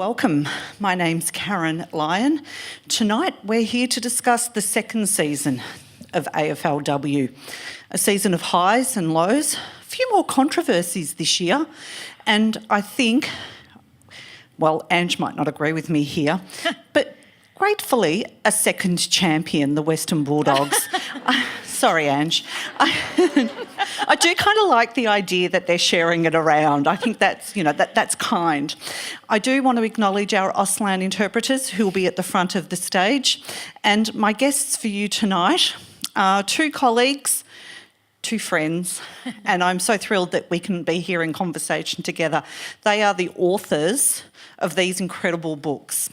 welcome. My name's Karen Lyon. Tonight we're here to discuss the second season of AFLW, a season of highs and lows, a few more controversies this year, and I think, well, Ange might not agree with me here, but gratefully a second champion, the Western Bulldogs. Sorry, Ange. I do kind of like the idea that they're sharing it around. I think that's, that's kind. I do want to acknowledge our Auslan interpreters who will be at the front of the stage. And my guests for you tonight are two colleagues, two friends, and I'm so thrilled that we can be here in conversation together. They are the authors of these incredible books.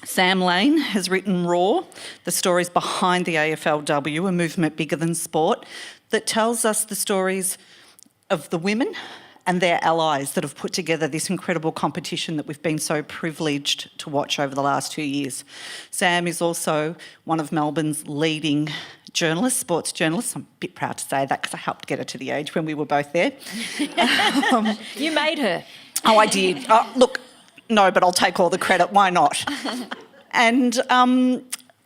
Sam Lane has written Raw, the stories behind the AFLW, a movement bigger than sport, that tells us the stories of the women and their allies that have put together this incredible competition that we've been so privileged to watch over the last 2 years. Sam is also one of Melbourne's leading journalists, sports journalists. I'm a bit proud to say that because I helped get her to the age when we were both there. You made her. Oh, I did. Look, no, but I'll take all the credit. Why not? And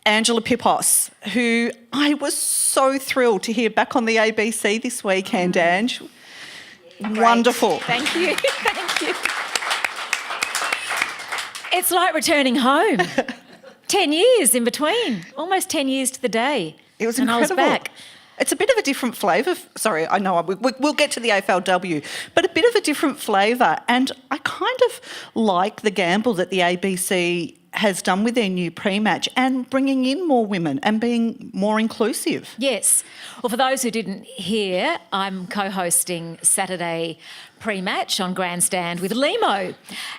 Angela Pippos, who I was so thrilled to hear back on the ABC this weekend, Ange. Great. Wonderful. Thank you. Thank you. It's like returning home. 10 years in between, almost 10 years to the day. It was incredible. incredible. I was back. It's a bit of a different flavour. Sorry, I know we'll get to the AFLW, but a bit of a different flavour. And I kind of like the gamble that the ABC has done with their new pre-match and bringing in more women and being more inclusive. Yes. Well, for those who didn't hear, I'm co-hosting Saturday pre-match on Grandstand with Limo,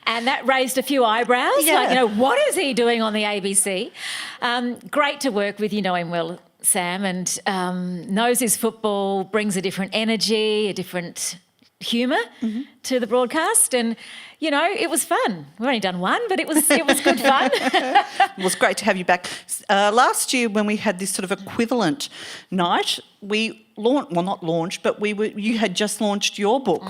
and that raised a few eyebrows. Yeah. Like, what is he doing on the ABC? Great to work with, you know him well, Sam, and knows his football, brings a different energy, a different humour to the broadcast, and it was fun. We've only done one, but it was good fun. It was great to have you back. Last year when we had this sort of equivalent night, we not launched, but you had just launched your book,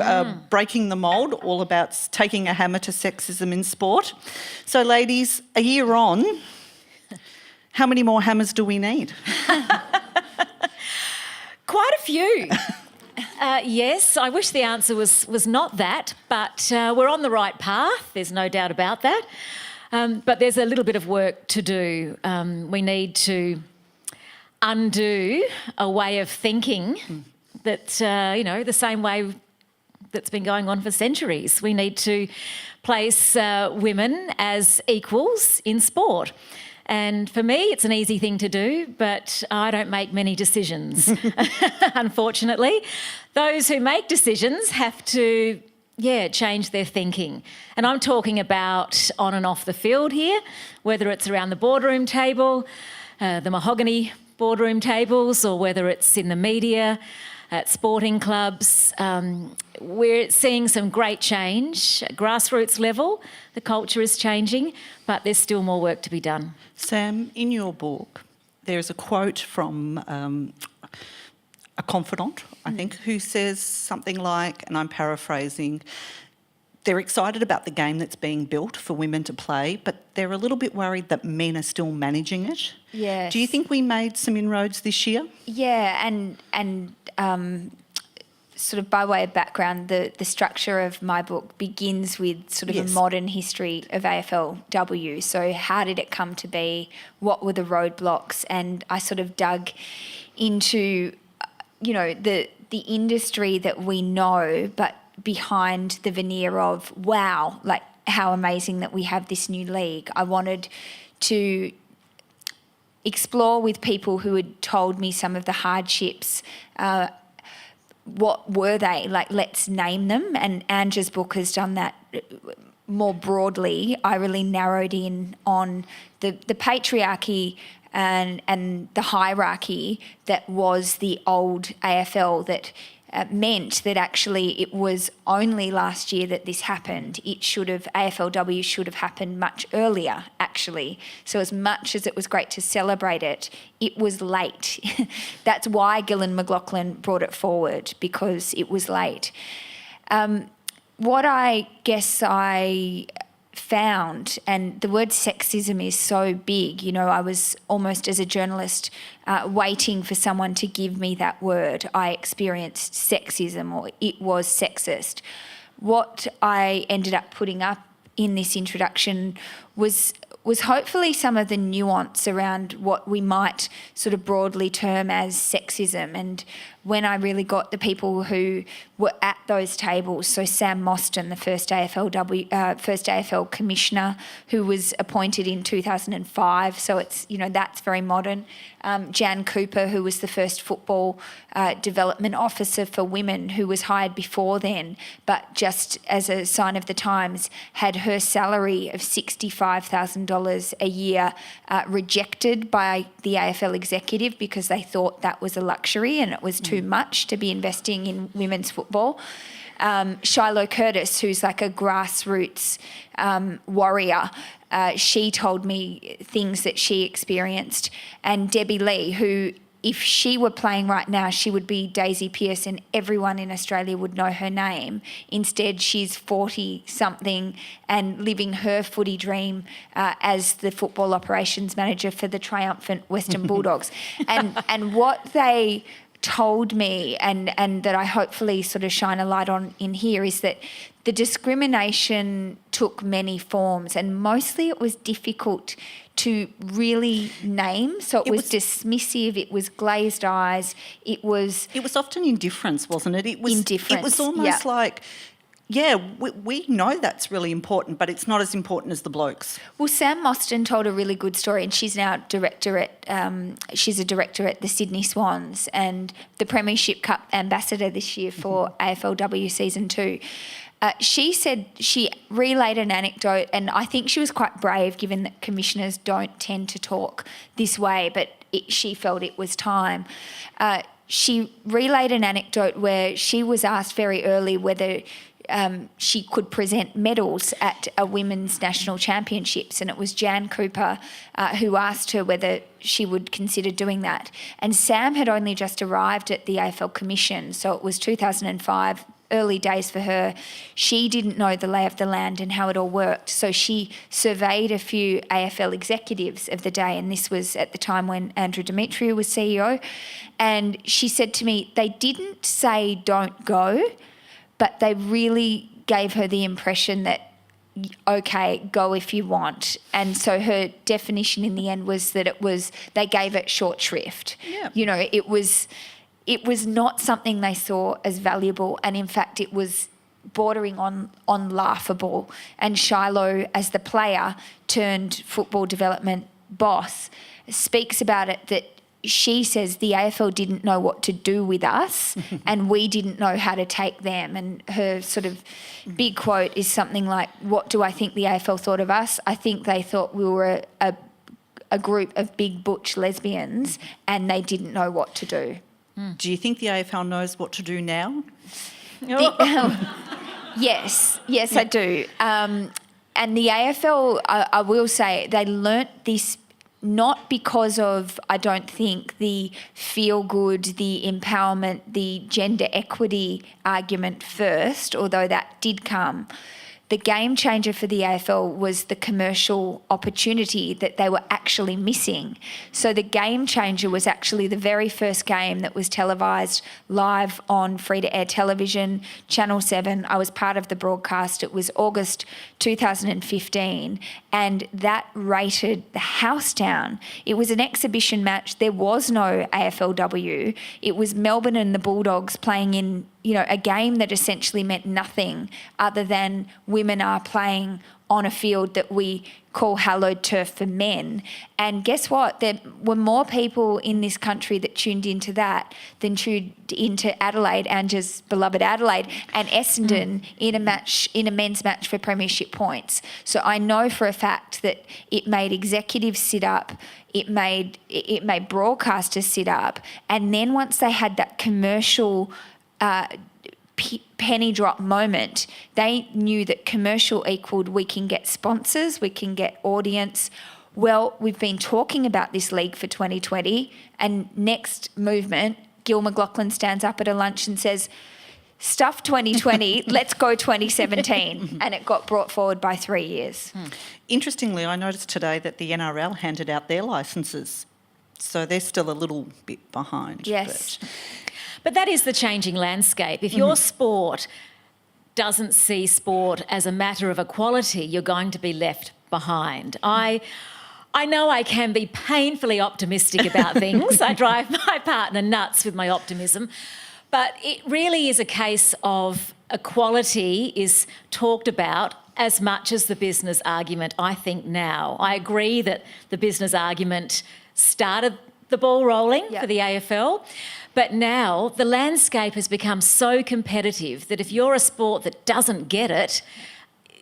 Breaking the Mould, all about taking a hammer to sexism in sport. So ladies, a year on, how many more hammers do we need? Quite a few. Yes, I wish the answer was not that, but we're on the right path, there's no doubt about that. But there's a little bit of work to do. We need to undo a way of thinking that, the same way that's been going on for centuries. We need to place women as equals in sport. And for me, it's an easy thing to do, but I don't make many decisions, unfortunately. Those who make decisions have to, change their thinking. And I'm talking about on and off the field here, whether it's around the boardroom table, the mahogany boardroom tables, or whether it's in the media, at sporting clubs. We're seeing some great change at grassroots level. The culture is changing, but there's still more work to be done. Sam, in your book, there's a quote from a confidant, I think, who says something like, and I'm paraphrasing, they're excited about the game that's being built for women to play, but they're a little bit worried that men are still managing it. Yes. Do you think we made some inroads this year? Yeah, and sort of by way of background, the structure of my book begins with sort of a modern history of AFLW. So how did it come to be? What were the roadblocks? And I sort of dug into, the industry that we know, but behind the veneer of, wow, like how amazing that we have this new league. I wanted to explore with people who had told me some of the hardships. What were they? Like, let's name them. And Angie's book has done that more broadly. I really narrowed in on the patriarchy and the hierarchy that was the old AFL that meant that actually it was only last year that this happened. AFLW should have happened much earlier, actually. So as much as it was great to celebrate it, it was late. That's why Gillan McLaughlin brought it forward, because it was late. What I guess I found, and the word sexism is so big, you know, I was almost as a journalist waiting for someone to give me that word. I experienced sexism, or it was sexist. What I ended up putting up in this introduction was hopefully some of the nuance around what we might sort of broadly term as sexism. And when I really got the people who were at those tables, so Sam Mostyn, the first AFL commissioner, who was appointed in 2005, so it's, you know, that's very modern. Jan Cooper, who was the first football development officer for women, who was hired before then, but just as a sign of the times, had her salary of $65,000 a year rejected by the AFL executive because they thought that was a luxury and it was too much to be investing in women's football. Shiloh Curtis, who's like a grassroots warrior, she told me things that she experienced. And Debbie Lee, who, if she were playing right now, she would be Daisy Pearce and everyone in Australia would know her name. Instead, she's 40-something and living her footy dream as the football operations manager for the triumphant Western Bulldogs. And what they told me, and that I hopefully sort of shine a light on in here, is that the discrimination took many forms, and mostly it was difficult to really name. So it was dismissive, it was glazed eyes, it was often indifference, wasn't it? It was indifference. It was almost like, yeah, we know that's really important, but it's not as important as the blokes. Well, Sam Mostyn told a really good story, and she's now she's a director at the Sydney Swans and the Premiership Cup ambassador this year for AFLW Season 2. She said she relayed an anecdote, and I think she was quite brave given that commissioners don't tend to talk this way, but she felt it was time. She relayed an anecdote where she was asked very early whether she could present medals at a women's national championships, and it was Jan Cooper who asked her whether she would consider doing that. And Sam had only just arrived at the AFL Commission, so it was 2005, early days for her. She didn't know the lay of the land and how it all worked, so she surveyed a few AFL executives of the day, and this was at the time when Andrew Demetriou was CEO, and she said to me, they didn't say don't go, but they really gave her the impression that, okay, go if you want. And so her definition in the end was that they gave it short shrift. Yeah. You know, it was not something they saw as valuable, and in fact it was bordering on laughable. And Shiloh, as the player turned football development boss, speaks about it, that she says the AFL didn't know what to do with us and we didn't know how to take them. And her sort of big quote is something like, what do I think the AFL thought of us? I think they thought we were a group of big butch lesbians and they didn't know what to do. Do you think the AFL knows what to do now? Yes, I do. And the AFL, I will say, they learnt this not because of, I don't think, the feel-good, the empowerment, the gender equity argument first, although that did come. The game changer for the AFL was the commercial opportunity that they were actually missing. So the game changer was actually the very first game that was televised live on free-to-air television, Channel 7. I was part of the broadcast. It was August 2015, and that rated the house down. It was an exhibition match. There was no AFLW. It was Melbourne and the Bulldogs playing in, you know, a game that essentially meant nothing other than women are playing on a field that we call hallowed turf for men. And guess what? There were more people in this country that tuned into that than tuned into Adelaide, Angela's beloved Adelaide, and Essendon in a men's match for premiership points. So I know for a fact that it made executives sit up, it made broadcasters sit up, and then once they had that commercial penny drop moment, they knew that commercial equaled we can get sponsors, we can get audience. Well, we've been talking about this league for 2020, and next movement, Gil McLachlan stands up at a lunch and says, stuff 2020, let's go 2017. And it got brought forward by 3 years. Interestingly, I noticed today that the NRL handed out their licences, so they're still a little bit behind. Yes. But that is the changing landscape. If your sport doesn't see sport as a matter of equality, you're going to be left behind. I know I can be painfully optimistic about things. I drive my partner nuts with my optimism. But it really is a case of equality is talked about as much as the business argument, I think, now. I agree that the business argument started the ball rolling for the AFL. But now the landscape has become so competitive that if you're a sport that doesn't get it,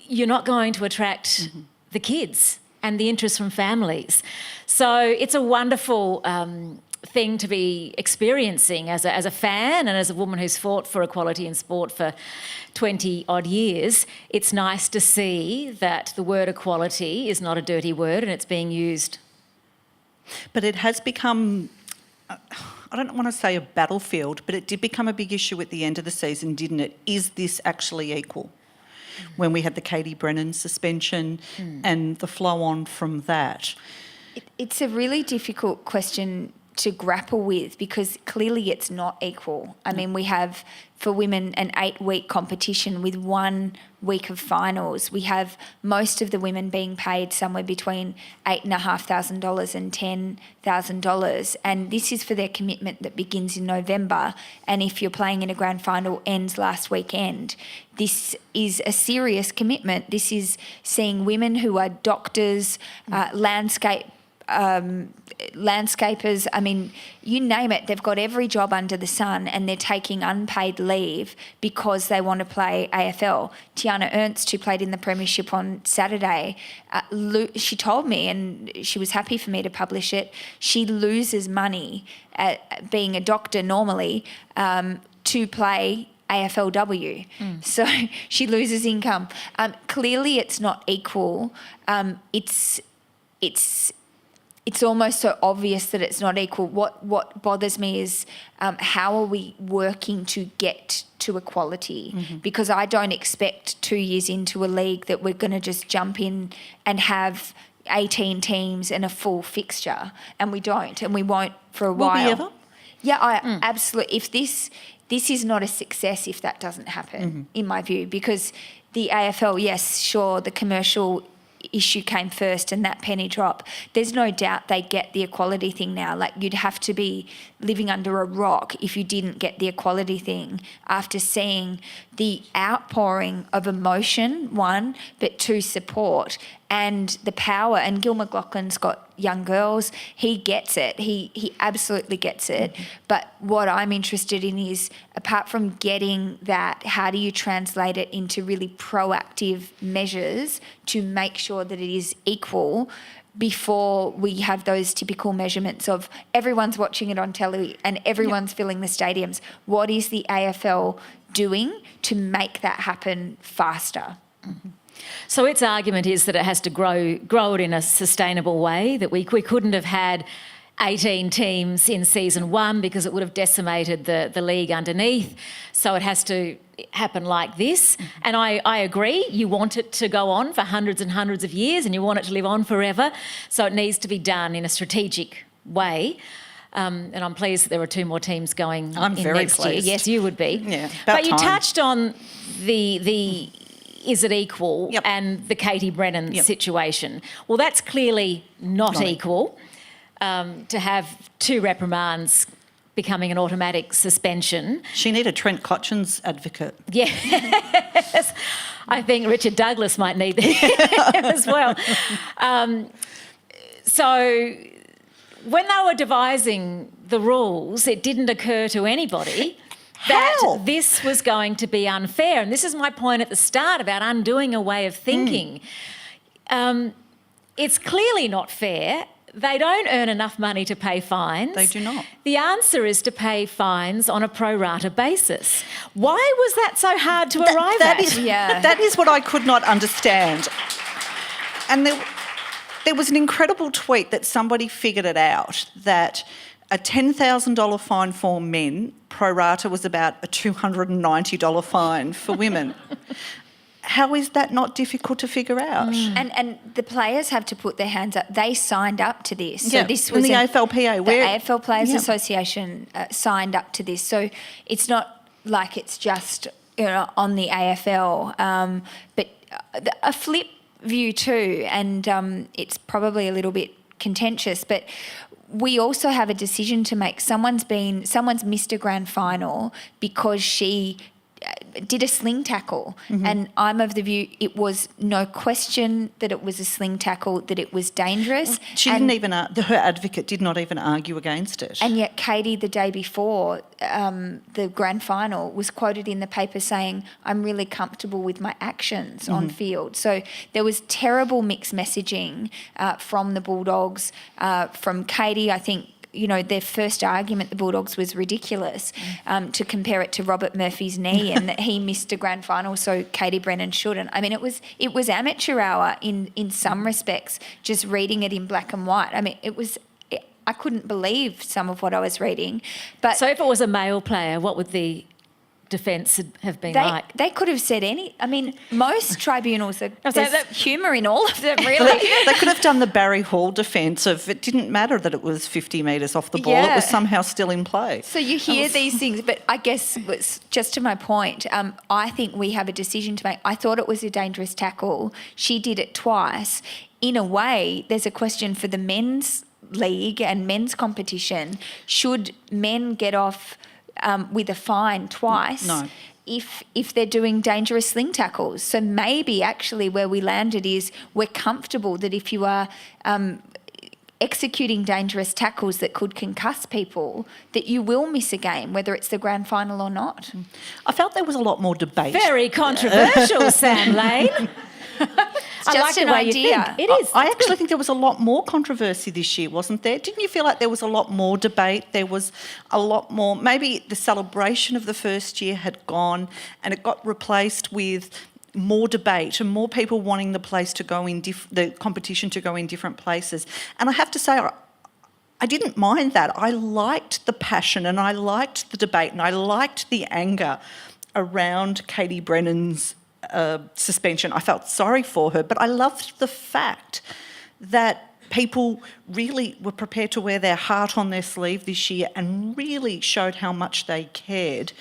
you're not going to attract the kids and the interest from families. So it's a wonderful thing to be experiencing as a fan and as a woman who's fought for equality in sport for 20 odd years. It's nice to see that the word equality is not a dirty word and it's being used. But it has become, I don't want to say a battlefield, but it did become a big issue at the end of the season, didn't it? Is this actually equal? When we had the Katie Brennan suspension and the flow on from that. It's a really difficult question to grapple with because clearly it's not equal. I mean, we have for women an 8-week competition with 1 week of finals. We have most of the women being paid somewhere between $8,500 and $10,000, and this is for their commitment that begins in November, and if you're playing in a grand final, ends last weekend. This is a serious commitment. This is seeing women who are doctors, landscapers, I mean, you name it, they've got every job under the sun and they're taking unpaid leave because they want to play AFL. Tiana Ernst, who played in the Premiership on Saturday, she told me, and she was happy for me to publish it, she loses money being a doctor normally to play AFLW. So she loses income. Clearly it's not equal. It's almost so obvious that it's not equal. What bothers me is how are we working to get to equality? Because I don't expect 2 years into a league that we're going to just jump in and have 18 teams and a full fixture, and we don't, and we won't for a while. Will we ever? Yeah, absolutely. If this is not a success if that doesn't happen, in my view, because the AFL, yes, sure, the commercial issue came first and that penny drop. There's no doubt they get the equality thing now. Like, you'd have to be living under a rock if you didn't get the equality thing after seeing the outpouring of emotion, one, but two, support and the power. And Gil McLachlan's got young girls. He gets it. He absolutely gets it. But what I'm interested in is, apart from getting that, how do you translate it into really proactive measures to make sure that it is equal before we have those typical measurements of everyone's watching it on telly and everyone's filling the stadiums? What is the AFL doing to make that happen faster? So its argument is that it has to grow it in a sustainable way, that we couldn't have had 18 teams in season one because it would have decimated the league underneath. So it has to happen like this. And I agree, you want it to go on for hundreds and hundreds of years and you want it to live on forever. So it needs to be done in a strategic way. And I'm pleased that there are two more teams going I'm in very next pleased. year. Yes, you would be. Yeah, but you time. touched on the is it equal and the Katie Brennan situation. Well, that's clearly not equal. To have two reprimands becoming an automatic suspension. She needed Trent Cotchin's advocate. Yes. I think Richard Douglas might need him as well. So when they were devising the rules, it didn't occur to anybody that this was going to be unfair. And this is my point at the start about undoing a way of thinking. It's clearly not fair. They don't earn enough money to pay fines. They do not. The answer is to pay fines on a pro rata basis. Why was that so hard to arrive at? That is what I could not understand. And there was an incredible tweet that somebody figured it out, that a $10,000 fine for men, pro rata was about a $290 fine for women. How is that not difficult to figure out? And the players have to put their hands up. They signed up to this. So this in was the AFLPA. The AFL Players Association signed up to this. So it's not like it's just on the AFL, but a flip view too, and it's probably a little bit contentious, but we also have a decision to make. Someone's missed a grand final because she did a sling tackle, and I'm of the view it was no question that it was a sling tackle, that it was dangerous. She didn't even, her advocate did not even argue against it. And yet Katie, the day before the grand final, was quoted in the paper saying, "I'm really comfortable with my actions on field." So there was terrible mixed messaging from the Bulldogs, from Katie. I think, their first argument, the Bulldogs, was ridiculous, to compare it to Robert Murphy's knee and that he missed a grand final, so Katie Brennan shouldn't. I mean, it was amateur hour in some respects, just reading it in black and white. I mean, I couldn't believe some of what I was reading. But so if it was a male player, what would the defence have been like? They could have said most tribunals, there's humour in all of them, really. They could have done the Barry Hall defence of it didn't matter that it was 50 metres off the ball, it was somehow still in play. So you hear these things, but I guess, just to my point, I think we have a decision to make. I thought it was a dangerous tackle. She did it twice. In a way, there's a question for the men's league and men's competition. Should men get off with a fine twice? No. If they're doing dangerous sling tackles. So maybe actually where we landed is we're comfortable that if you are executing dangerous tackles that could concuss people, that you will miss a game, whether it's the grand final or not. I felt there was a lot more debate. Very controversial, Sam Lane. It's just an idea. It is. I actually think there was a lot more controversy this year, wasn't there? Didn't you feel like there was a lot more debate? There was a lot more. Maybe the celebration of the first year had gone and it got replaced with more debate and more people wanting the place to go in, the competition to go in different places. And I have to say, I didn't mind that. I liked the passion and I liked the debate and I liked the anger around Katie Brennan's suspension. I felt sorry for her, but I loved the fact that people really were prepared to wear their heart on their sleeve this year and really showed how much they cared.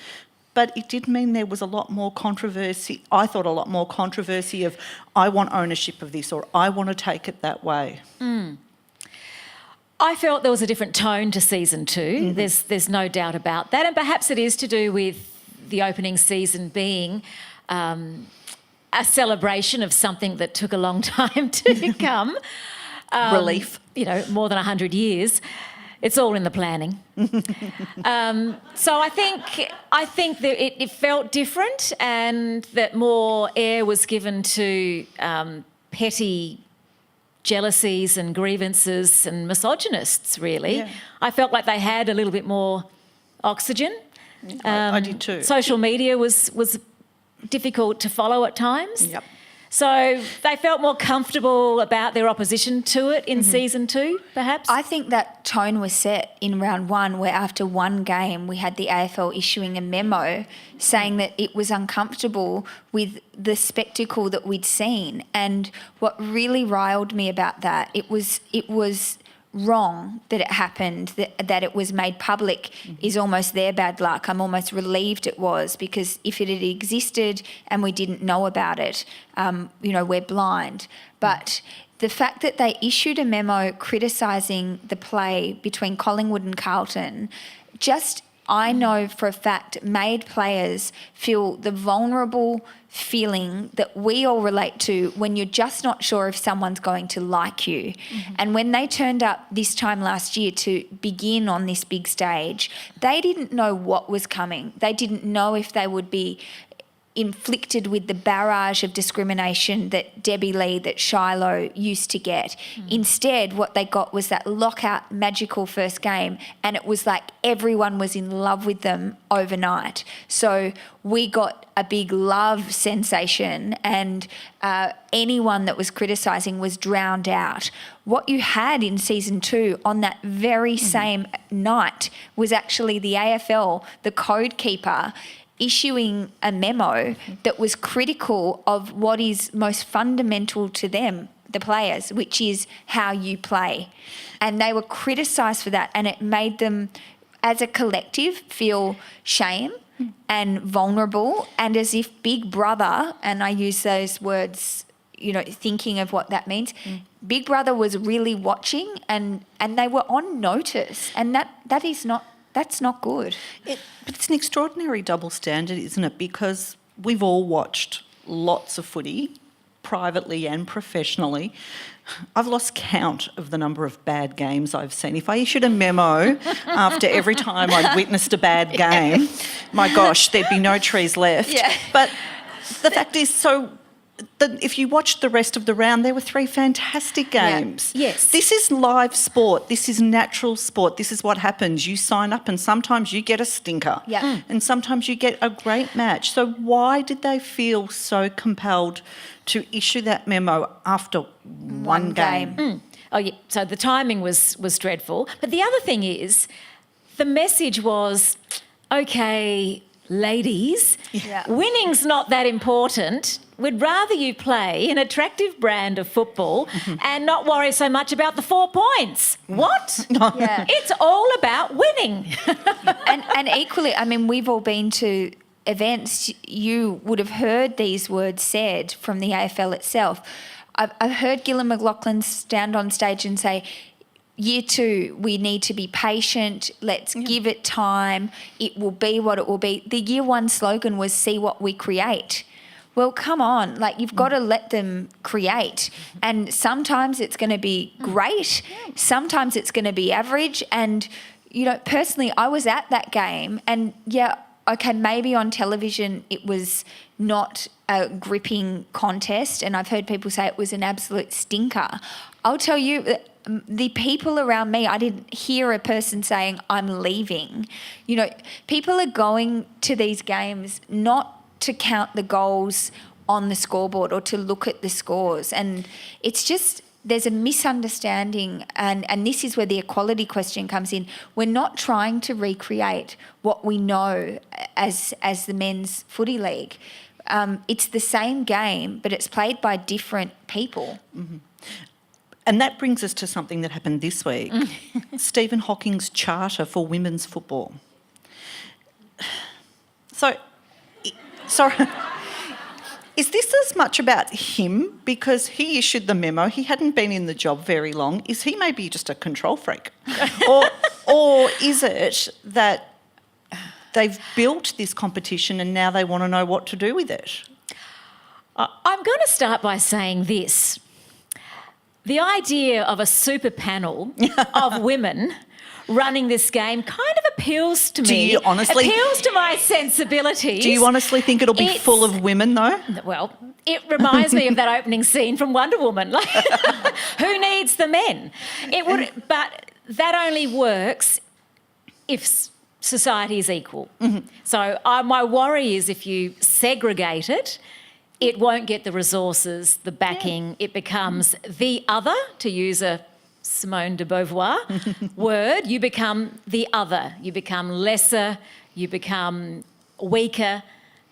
But it did mean there was a lot more controversy. I thought a lot more controversy of, I want ownership of this, or I want to take it that way. I felt there was a different tone to season 2. There's no doubt about that. And perhaps it is to do with the opening season being a celebration of something that took a long time to come. Relief. More than 100 years. It's all in the planning. So I think that it felt different and that more air was given to petty jealousies and grievances and misogynists, really. Yeah. I felt like they had a little bit more oxygen. I did too. Social media was difficult to follow at times. Yep. So they felt more comfortable about their opposition to it in season 2, perhaps? I think that tone was set in round 1, where after one game we had the AFL issuing a memo saying that it was uncomfortable with the spectacle that we'd seen. And what really riled me about that, it was wrong that it happened, that it was made public is almost their bad luck. I'm almost relieved it was, because if it had existed and we didn't know about it, we're blind. But the fact that they issued a memo criticising the play between Collingwood and Carlton I know for a fact made players feel the vulnerable feeling that we all relate to when you're just not sure if someone's going to like you. And when they turned up this time last year to begin on this big stage, they didn't know what was coming. They didn't know if they would be inflicted with the barrage of discrimination that Debbie Lee, that Shiloh used to get. Instead, what they got was that lockout magical first game, and it was like everyone was in love with them overnight. So we got a big love sensation, and anyone that was criticising was drowned out. What you had in season 2 on that very same night was actually the AFL, the code keeper, issuing a memo that was critical of what is most fundamental to them, the players, which is how you play. And they were criticised for that, and it made them, as a collective, feel shame and vulnerable, and as if Big Brother, and I use those words, you know, thinking of what that means, Big Brother was really watching, and they were on notice, and that's not good. But it's an extraordinary double standard, isn't it? Because we've all watched lots of footy, privately and professionally. I've lost count of the number of bad games I've seen. If I issued a memo after every time I'd witnessed a bad game, my gosh, there'd be no trees left. Yeah. But the fact is, if you watched the rest of the round, there were 3 fantastic games. Yeah. Yes. This is live sport. This is natural sport. This is what happens. You sign up and sometimes you get a stinker. Yeah. And sometimes you get a great match. So why did they feel so compelled to issue that memo after one game? Oh, yeah. So the timing was dreadful. But the other thing is, the message was, okay, ladies, winning's not that important. We'd rather you play an attractive brand of football and not worry so much about the 4 points. What? Yeah. It's all about winning. and equally, I mean, we've all been to events. You would have heard these words said from the AFL itself. I've heard Gillan McLachlan stand on stage and say, Year 2, we need to be patient. Let's give it time. It will be what it will be. The Year 1 slogan was, see what we create. Well, come on, like you've got to let them create. And sometimes it's going to be great. Sometimes it's going to be average. And, you know, personally, I was at that game and, okay, maybe on television it was not a gripping contest, and I've heard people say it was an absolute stinker. I'll tell you, the people around me, I didn't hear a person saying, I'm leaving. You know, people are going to these games not to count the goals on the scoreboard or to look at the scores. And it's just, there's a misunderstanding, and this is where the equality question comes in. We're not trying to recreate what we know as the men's footy league. It's the same game, but it's played by different people. Mm-hmm. And that brings us to something that happened this week. Stephen Hawking's charter for women's football. Sorry. Is this as much about him because he issued the memo? He hadn't been in the job very long. Is he maybe just a control freak? or is it that they've built this competition and now they want to know what to do with it? I'm going to start by saying this. The idea of a super panel of women running this game kind of appeals to me. Do you honestly? Appeals to my sensibilities. Do you honestly think it'll be full of women, though? Well, it reminds me of that opening scene from Wonder Woman. Like, who needs the men? It would, but that only works if society is equal. Mm-hmm. So my worry is if you segregate it, it won't get the resources, the backing. It becomes the other, to use a Simone de Beauvoir word. You become the other. You become lesser. You become weaker,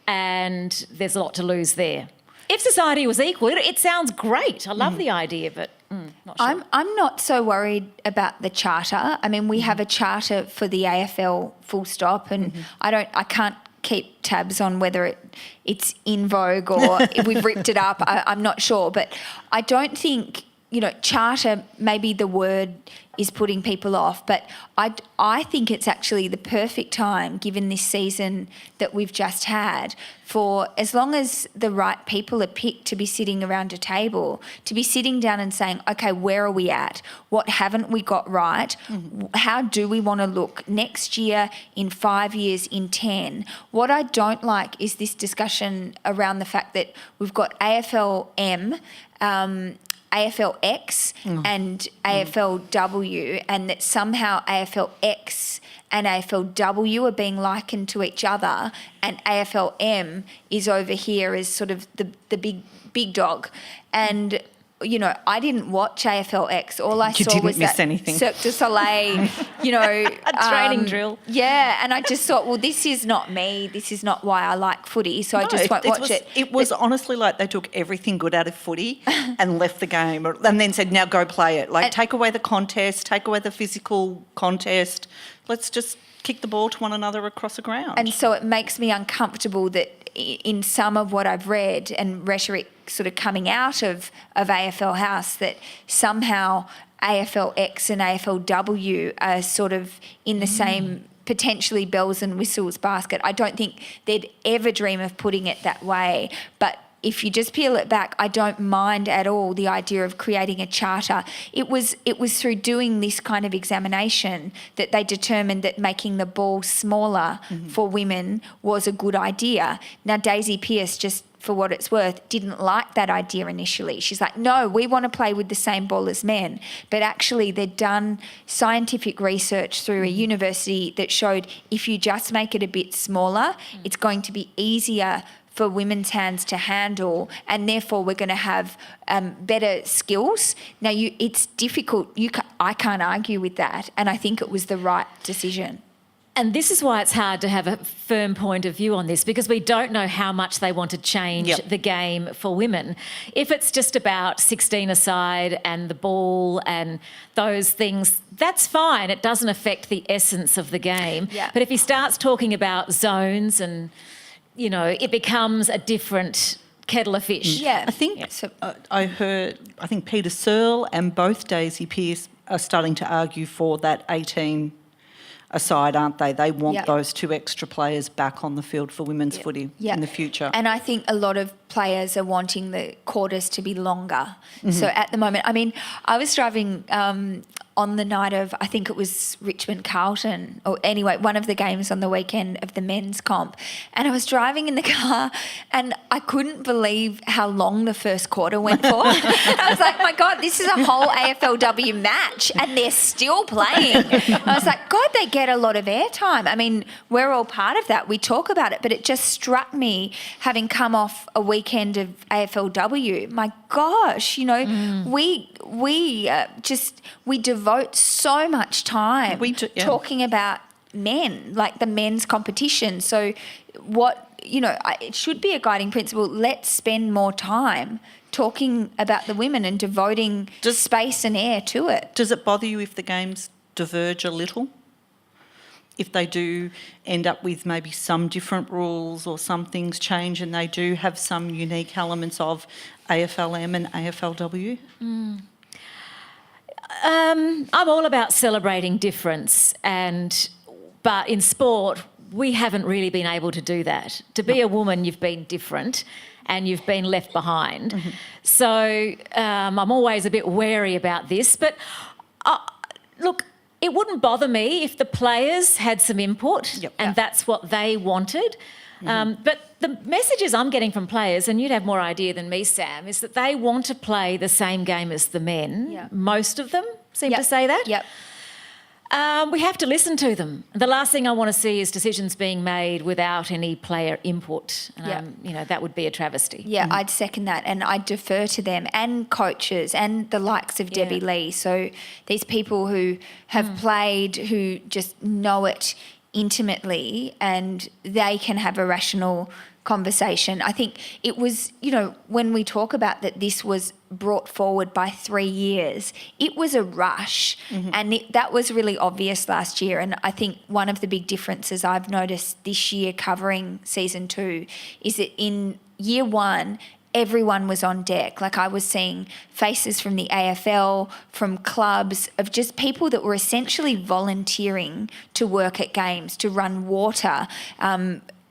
and there's a lot to lose there. If society was equal, it sounds great. I love the idea, but not sure. I'm not so worried about the charter. I mean, we have a charter for the AFL, full stop, and I can't keep tabs on whether it's in vogue or if we've ripped it up. I'm not sure, but I don't think charter, maybe the word is putting people off, but I think it's actually the perfect time, given this season that we've just had, for as long as the right people are picked to be sitting around a table, to be sitting down and saying, okay, where are we at? What haven't we got right? How do we want to look next year, in 5 years, in 10? What I don't like is this discussion around the fact that we've got AFLM, AFLX and AFLW, and that somehow AFLX and AFLW are being likened to each other, and AFLM is over here as sort of the big dog. And I didn't watch AFLX. All I saw was that Cirque du Soleil, a training drill. Yeah, and I just thought, well, this is not me. This is not why I like footy, so I just won't watch it. It was honestly like they took everything good out of footy and left the game, and then said, now go play it. Like, take away the contest, take away the physical contest. Let's just kick the ball to one another across the ground. And so it makes me uncomfortable that in some of what I've read and rhetoric sort of coming out of AFL House, that somehow AFLX and AFLW are sort of in the same potentially bells and whistles basket. I don't think they'd ever dream of putting it that way, but if you just peel it back, I don't mind at all the idea of creating a charter. It was through doing this kind of examination that they determined that making the ball smaller for women was a good idea. Now, Daisy Pearce, just for what it's worth, didn't like that idea initially. She's like, no, we want to play with the same ball as men. But actually, they'd done scientific research through a university that showed if you just make it a bit smaller, it's going to be easier for women's hands to handle, and therefore we're going to have better skills. Now, it's difficult. I can't argue with that, and I think it was the right decision. And this is why it's hard to have a firm point of view on this, because we don't know how much they want to change the game for women. If it's just about 16 aside and the ball and those things, that's fine. It doesn't affect the essence of the game. Yeah. But if he starts talking about zones and it becomes a different kettle of fish. Yeah, I think I think Peter Searle and both Daisy Pearce are starting to argue for that 18 aside, aren't they? They want those two extra players back on the field for women's footy in the future. And I think a lot of players are wanting the quarters to be longer. So at the moment, I mean, I was driving on the night of, I think it was Richmond Carlton, or anyway, one of the games on the weekend of the men's comp. And I was driving in the car and I couldn't believe how long the first quarter went for. I was like, my God, this is a whole AFLW match and they're still playing. I was like, God, they get a lot of airtime. I mean, we're all part of that. We talk about it, but it just struck me, having come off a weekend of AFLW, my gosh, we devote so much time talking about men, like the men's competition. So it should be a guiding principle. Let's spend more time talking about the women and devoting space and air to it. Does it bother you if the games diverge a little? If they do end up with maybe some different rules or some things change and they do have some unique elements of AFLM and AFLW? I'm all about celebrating difference, but in sport, we haven't really been able to do that. To be a woman, you've been different and you've been left behind. So I'm always a bit wary about this. But look, it wouldn't bother me if the players had some input and that's what they wanted. But the messages I'm getting from players, and you'd have more idea than me, Sam, is that they want to play the same game as the men. Yep. Most of them seem to say that. Yep. We have to listen to them. The last thing I want to see is decisions being made without any player input. That would be a travesty. Yeah, I'd second that, and I'd defer to them and coaches and the likes of Debbie Lee. So these people who have played, who just know it intimately, and they can have a rational conversation. I think it was, when we talk about that this was brought forward by 3 years, it was a rush, and that was really obvious last year. And I think one of the big differences I've noticed this year covering season 2 is that in year 1, everyone was on deck. Like, I was seeing faces from the AFL, from clubs, of just people that were essentially volunteering to work at games, to run water,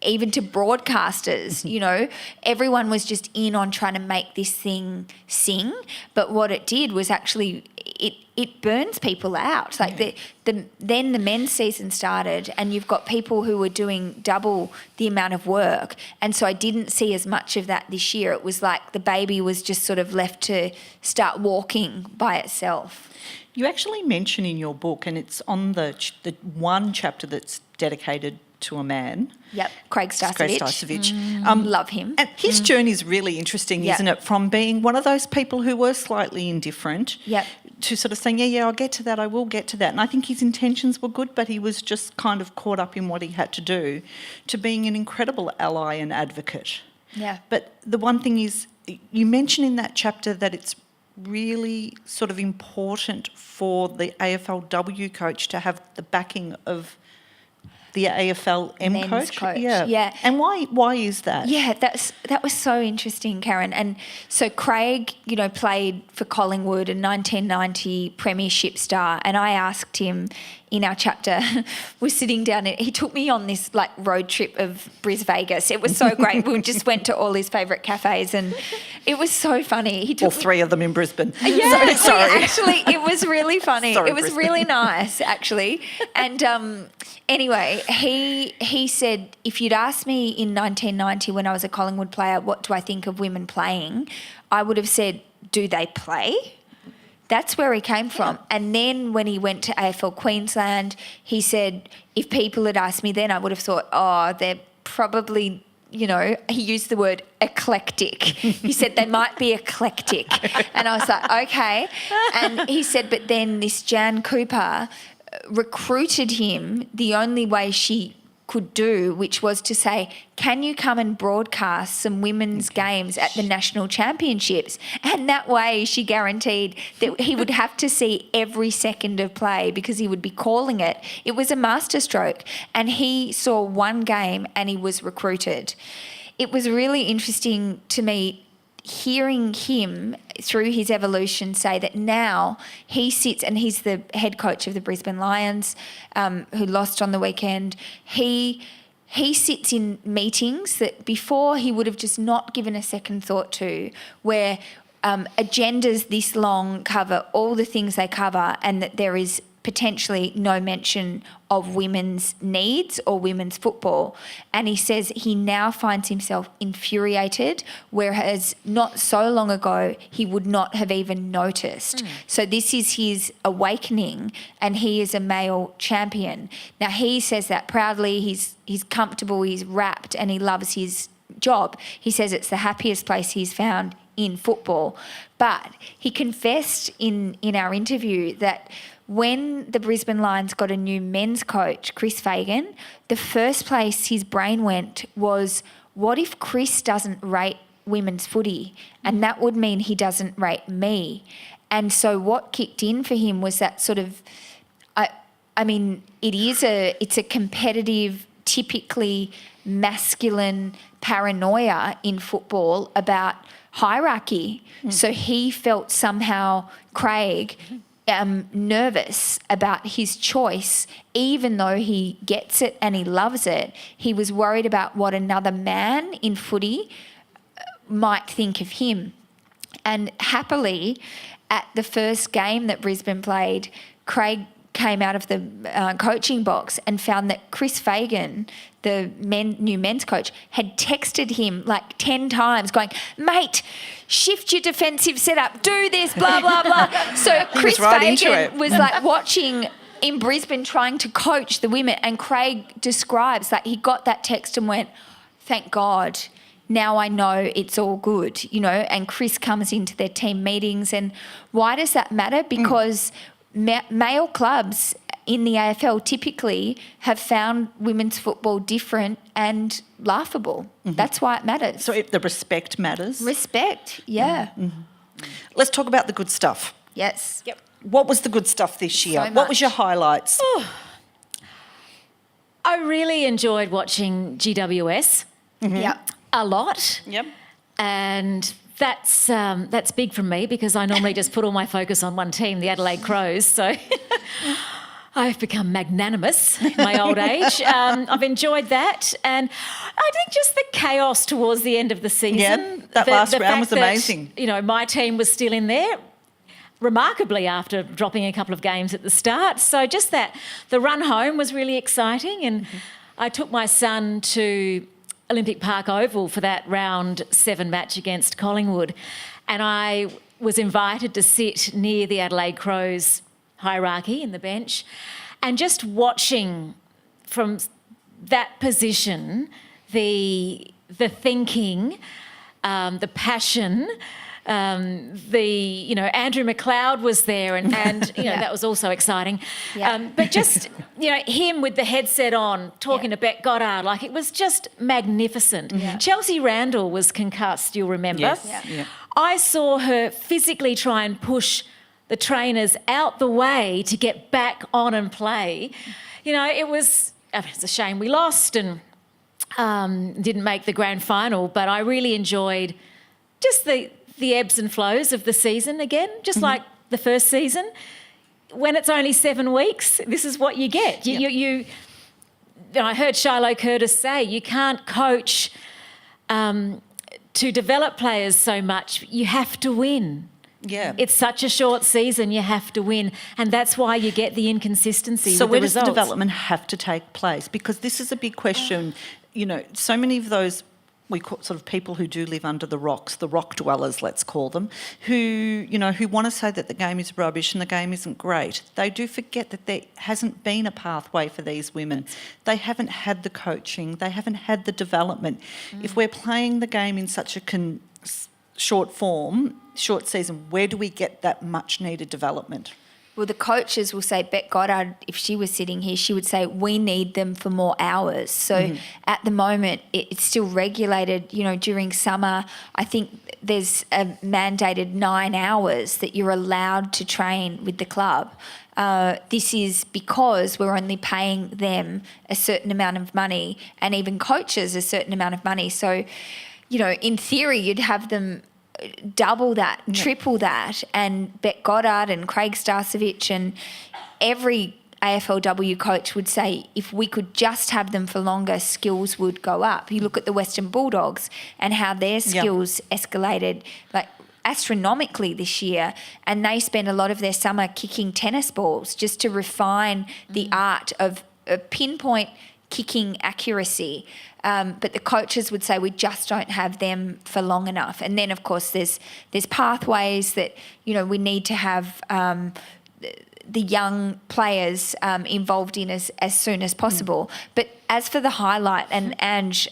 even to broadcasters. You know, everyone was just in on trying to make this thing sing. But what it did was actually it burns people out. Like, then the men's season started, and you've got people who were doing double the amount of work. And so I didn't see as much of that this year. It was like the baby was just sort of left to start walking by itself. You actually mention in your book, and it's on the one chapter that's dedicated to a man. Yep, Craig Starcevich. Love him. And his journey is really interesting, isn't it? From being one of those people who were slightly indifferent to sort of saying, yeah, I'll get to that, I will get to that. And I think his intentions were good, but he was just kind of caught up in what he had to do, to being an incredible ally and advocate. Yeah. But the one thing is, you mention in that chapter that it's really sort of important for the AFLW coach to have the backing of the AFL Men's coach. Yeah. And why is that? Yeah, that was so interesting, Karen. And so Craig, you know, played for Collingwood, a 1990 premiership star, and I asked him in our chapter, we're sitting down, and he took me on this like road trip of Bris Vegas. It was so great. We just went to all his favourite cafes, and it was so funny. He took all three of them in Brisbane. Yeah, sorry. Actually, it was really funny. Sorry, it was Brisbane. really nice, actually. And anyway, he said, if you'd asked me in 1990 when I was a Collingwood player, what do I think of women playing, I would have said, do they play? That's where he came from. And then when he went to AFL Queensland, he said, if people had asked me then, I would have thought, oh, they're probably, you know, he used the word eclectic. He said they might be eclectic. And I was like, okay. And he said, but then this Jan Cooper recruited him the only way she could do, which was to say, can you come and broadcast some women's games at the national championships? And that way she guaranteed that he would have to see every second of play because he would be calling it. It was a masterstroke. And he saw one game and he was recruited. It was really interesting to me hearing him through his evolution say that now he sits, and he's the head coach of the Brisbane Lions, who lost on the weekend. He sits in meetings that before he would have just not given a second thought to, where agendas this long cover all the things they cover, and that there is potentially no mention of women's needs or women's football. And he says he now finds himself infuriated, whereas not so long ago he would not have even noticed. So this is his awakening, and he is a male champion. Now, he says that proudly. He's comfortable, he's wrapped, and he loves his job. He says it's the happiest place he's found in football. But he confessed in our interview that when the Brisbane Lions got a new men's coach, Chris Fagan, the first place his brain went was, what if Chris doesn't rate women's footy? And that would mean he doesn't rate me. And so what kicked in for him was that sort of, I mean, it's a competitive, typically masculine paranoia in football about hierarchy. So he felt somehow, Craig, nervous about his choice, even though he gets it and he loves it. He was worried about what another man in footy might think of him. And happily, at the first game that Brisbane played, Craig came out of the coaching box and found that Chris Fagan, the new men's coach, had texted him like 10 times going, mate, shift your defensive setup, do this, blah, blah, blah. So Chris Fagan was like watching in Brisbane trying to coach the women, and Craig describes that he got that text and went, thank God, now I know it's all good, you know. And Chris comes into their team meetings. And why does that matter? Because male clubs in the AFL typically have found women's football different and laughable. That's why it matters. So the respect matters? Respect, yeah. Let's talk about the good stuff. Yes. Yep. What was the good stuff this year? So what was much. your highlights? I really enjoyed watching GWS Yep. a lot. Yep. And that's big from me because I normally just put all my focus on one team, the Adelaide Crows. So I've become magnanimous in my old age. I've enjoyed that. And I think just the chaos towards the end of the season. Yeah, that last round was amazing. My team was still in there, remarkably after dropping a couple of games at the start. So just that, the run home was really exciting. And I took my son to Olympic Park Oval for that round 7 match against Collingwood. And I was invited to sit near the Adelaide Crows hierarchy in the bench, and just watching from that position the thinking, the passion, Andrew McLeod was there, and that was also exciting. Yeah. But just him with the headset on talking to Beck Goddard, like it was just magnificent. Yeah. Chelsea Randall was concussed, you'll remember. Yes. Yeah. I saw her physically try and push the trainers out the way to get back on and play. It's a shame we lost and didn't make the grand final, but I really enjoyed just the ebbs and flows of the season again, just like the first season. When it's only 7 weeks, this is what you get. I heard Shiloh Curtis say, you can't coach to develop players so much. You have to win. Yeah. It's such a short season, you have to win. And that's why you get the inconsistency So with where the does the results. development have to take place? Because this is a big question. So many of those, we call sort of people who do live under the rocks, the rock dwellers, let's call them, who want to say that the game is rubbish and the game isn't great. They do forget that there hasn't been a pathway for these women. They haven't had the coaching. They haven't had the development. If we're playing the game in such a short season, where do we get that much needed development? Well, the coaches will say, Beck Goddard, if she was sitting here, she would say, we need them for more hours. So at the moment, it's still regulated, during summer. I think there's a mandated 9 hours that you're allowed to train with the club. This is because we're only paying them a certain amount of money and even coaches a certain amount of money. So, in theory, you'd have them double that, triple that, and Beck Goddard and Craig Starcevich and every AFLW coach would say if we could just have them for longer, skills would go up. You look at the Western Bulldogs and how their skills escalated like astronomically this year, and they spend a lot of their summer kicking tennis balls just to refine the art of pinpoint kicking accuracy. But the coaches would say we just don't have them for long enough. And then, of course, there's pathways that, we need to have the young players involved in as soon as possible. But as for the highlight, and Ange,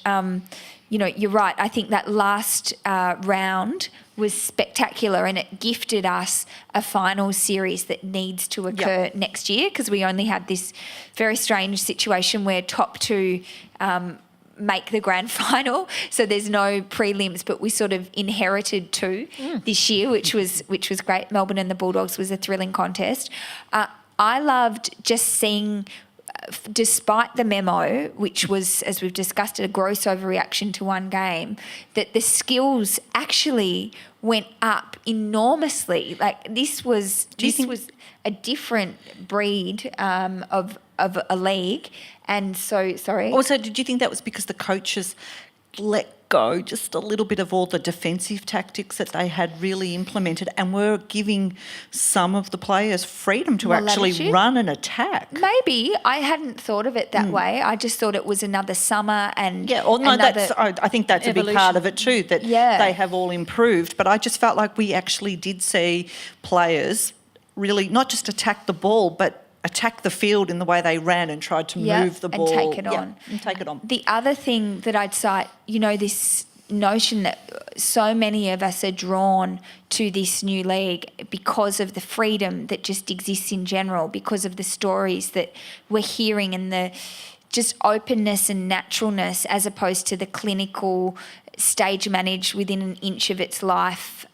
you're right. I think that last round was spectacular, and it gifted us a final series that needs to occur next year, because we only had this very strange situation where top two make the grand final, so there's no prelims, but we sort of inherited two this year, which was great. Melbourne and the Bulldogs was a thrilling contest. I loved just seeing, despite the memo, which was, as we've discussed, a gross overreaction to one game, that the skills actually went up enormously. Like this was a different breed of a league. And so, sorry. Also, did you think that was because the coaches let go just a little bit of all the defensive tactics that they had really implemented and were giving some of the players freedom to actually run and attack? Maybe. I hadn't thought of it that way. I just thought it was another summer and I think that's evolution. A big part of it too, that they have all improved. But I just felt like we actually did see players really not just attack the ball, but attack the field in the way they ran and tried to move the ball. And take it on. And take it on. The other thing that I'd cite, this notion that so many of us are drawn to this new league because of the freedom that just exists in general, because of the stories that we're hearing and the just openness and naturalness, as opposed to the clinical stage managed within an inch of its life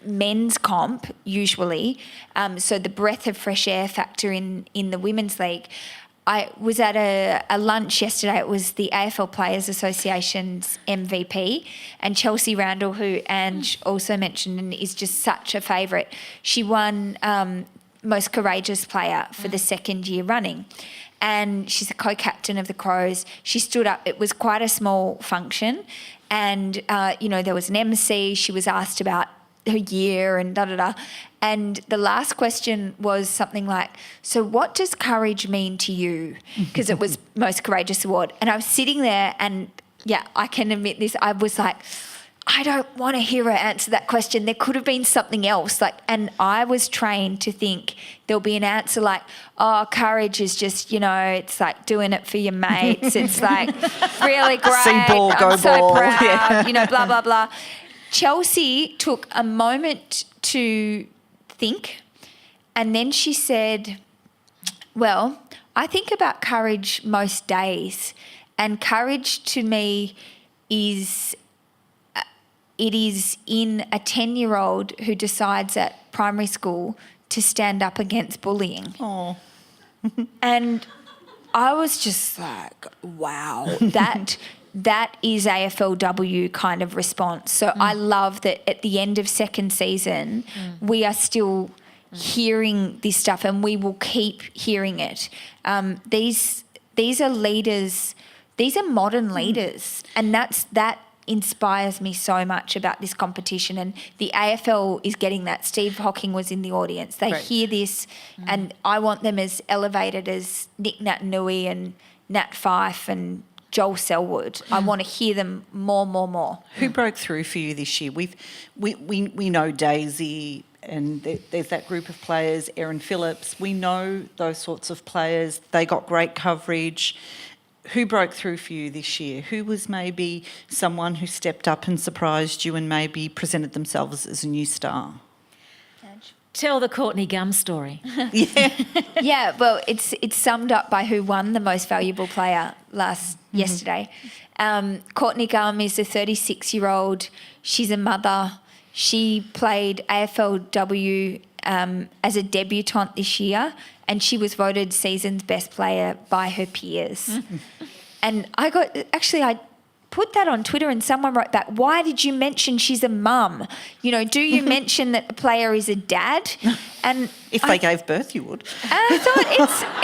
men's comp usually, so the breath of fresh air factor in the women's league. I was at a lunch yesterday. It was the AFL Players Association's MVP, and Chelsea Randall, who Ange also mentioned and is just such a favourite. She won Most Courageous Player for the second year running. And she's a co-captain of the Crows. She stood up. It was quite a small function. And, there was an MC. She was asked about her year and da-da-da. And the last question was something like, so what does courage mean to you? Because it was Most Courageous Award. And I was sitting there and, I can admit this, I was like, I don't want to hear her answer that question. There could have been something else. And I was trained to think there'll be an answer like, oh, courage is just, it's like doing it for your mates. It's like really great. See ball, go I'm so ball. proud, blah, blah, blah. Chelsea took a moment to think, and then she said, well, I think about courage most days, and courage to me is in a 10-year-old who decides at primary school to stand up against bullying. Oh. And I was just like, wow, that is AFLW kind of response. So I love that at the end of second season, we are still hearing this stuff, and we will keep hearing it. These are leaders, these are modern leaders, and that inspires me so much about this competition. And the AFL is getting that. Steve Hocking was in the audience. They hear this, and I want them as elevated as Nick Natanui and Nat Fyfe and Joel Selwood. I want to hear them more. Who broke through for you this year? We know Daisy, and there's that group of players, Erin Phillips. We know those sorts of players. They got great coverage. Who broke through for you this year? Who was maybe someone who stepped up and surprised you and maybe presented themselves as a new star? Tell the Courtney Gum story. Yeah, well, it's summed up by who won the most valuable player yesterday. Courtney Gum is a 36-year-old. She's a mother. She played AFLW as a debutante this year, and she was voted season's best player by her peers. And I put that on Twitter, and someone wrote back, why did you mention she's a mum? Do you mention that a player is a dad? And if they gave birth, you would. I thought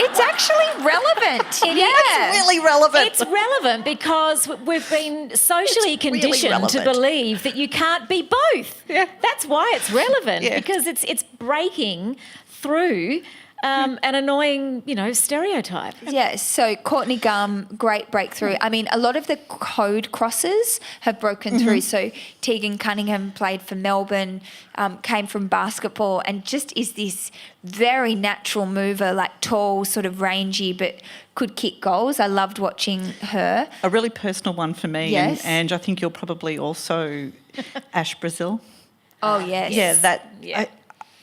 it's actually relevant. It's really relevant. It's relevant because we've been socially conditioned to believe that you can't be both. Yeah. That's why it's relevant, because it's breaking through an annoying, stereotype. Yeah, so Courtney Gum, great breakthrough. I mean, a lot of the code crosses have broken through. So Tegan Cunningham played for Melbourne, came from basketball, and just is this very natural mover, like tall, sort of rangy, but could kick goals. I loved watching her. A really personal one for me. Yes. And I think you'll probably also Ash Brazil. Oh, yes. Yeah,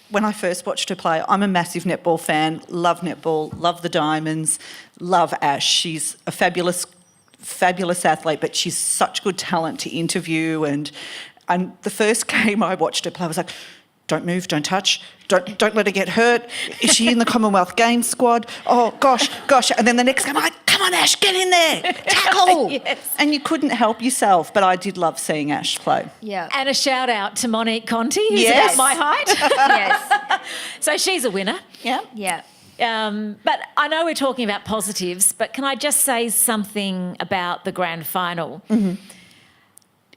when I first watched her play, I'm a massive netball fan, love netball, love the Diamonds, love Ash. She's a fabulous athlete, but she's such good talent to interview. And the first game I watched her play, I was like, don't move, don't touch, don't let her get hurt. Is she in the Commonwealth Games squad? Oh, gosh. And then the next game, I'm like, come on, Ash, get in there, tackle. Yes. And you couldn't help yourself, but I did love seeing Ash play. Yeah. And a shout out to Monique Conti, who's Yes. about my height. Yes. So she's a winner. Yeah. Yeah. But I know we're talking about positives, but can I just say something about the grand final?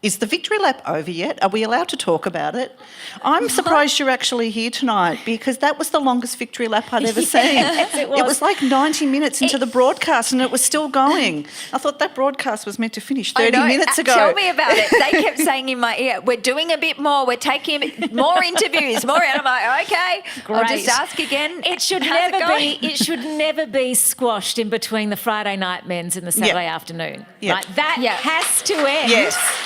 Is the victory lap over yet? Are we allowed to talk about it? I'm surprised you're actually here tonight, because that was the longest victory lap I'd ever seen. Yes, it was. It was like 90 minutes into the broadcast and it was still going. I thought that broadcast was meant to finish 30 minutes ago. Tell me about it. They kept saying in my ear, we're doing a bit more, we're taking more interviews, more. And I'm like, okay, I'll Great. just ask again. It should How's never it be. It should never be squashed in between the Friday night men's and the Saturday afternoon. Yep. Right? That has to end. Yes.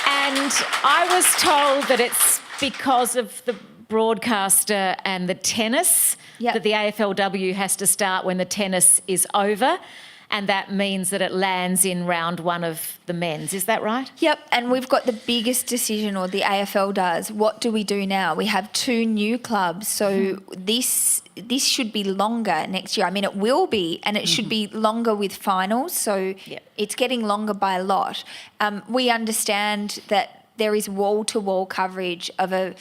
And I was told that it's because of the broadcaster and the tennis that the AFLW has to start when the tennis is over. and that means that it lands in round one of the men's. Is that right? Yep, and we've got the biggest decision, or the AFL does. What do we do now? We have 2 new clubs, so this should be longer next year. I mean, it will be, and it should be longer with finals, so it's getting longer by a lot. We understand that there is wall-to-wall coverage of a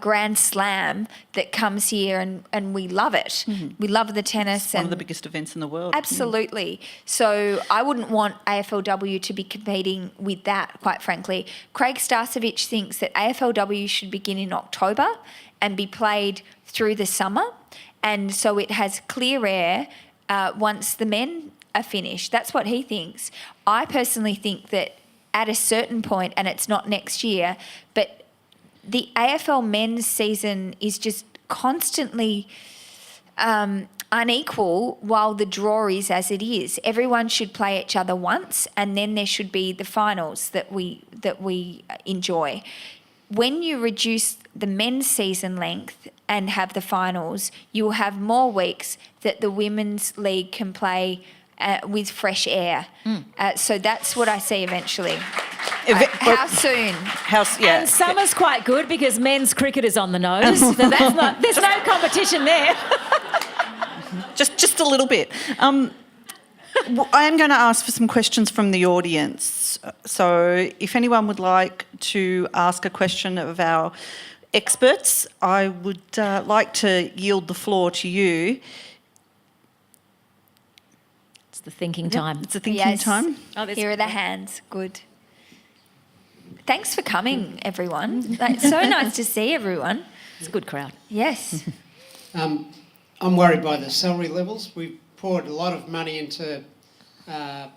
Grand Slam that comes here, and we love it. We love the tennis. It's one of the biggest events in the world. Absolutely. So I wouldn't want AFLW to be competing with that, quite frankly. Craig Starcevich thinks that AFLW should begin in October and be played through the summer, and so it has clear air once the men are finished. That's what he thinks. I personally think that at a certain point, and it's not next year, but the AFL men's season is just constantly unequal while the draw is as it is. Everyone should play each other once, and then there should be the finals that we enjoy. When you reduce the men's season length and have the finals, you will have more weeks that the women's league can play with fresh air. So that's what I see eventually. How soon? And summer's quite good because men's cricket is on the nose. So there's no competition there. Just a little bit. I am going to ask for some questions from the audience. So if anyone would like to ask a question of our experts, I would like to yield the floor to you. It's the thinking time. It's a thinking time. Oh, here are the hands. Good. Thanks for coming, everyone. It's so nice to see everyone. It's a good crowd. Yes. I'm worried by the salary levels. We've poured a lot of money into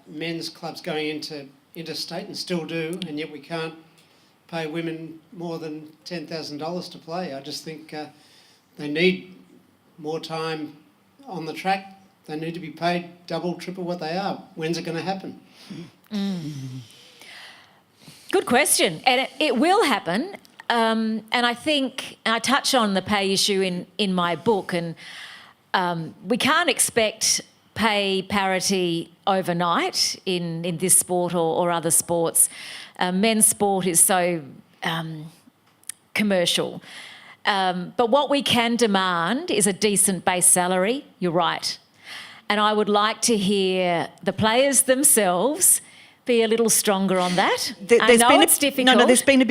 men's clubs going into interstate and still do, and yet we can't pay women more than $10,000 to play. I just think they need more time on the track. They need to be paid double, triple what they are. When's it going to happen? Good question. And it will happen. And I think I touch on the pay issue in my book, and we can't expect pay parity overnight in this sport or other sports. Men's sport is so commercial. But what we can demand is a decent base salary. You're right. And I would like to hear the players themselves be a little stronger on that. I know it's difficult. No, there's been a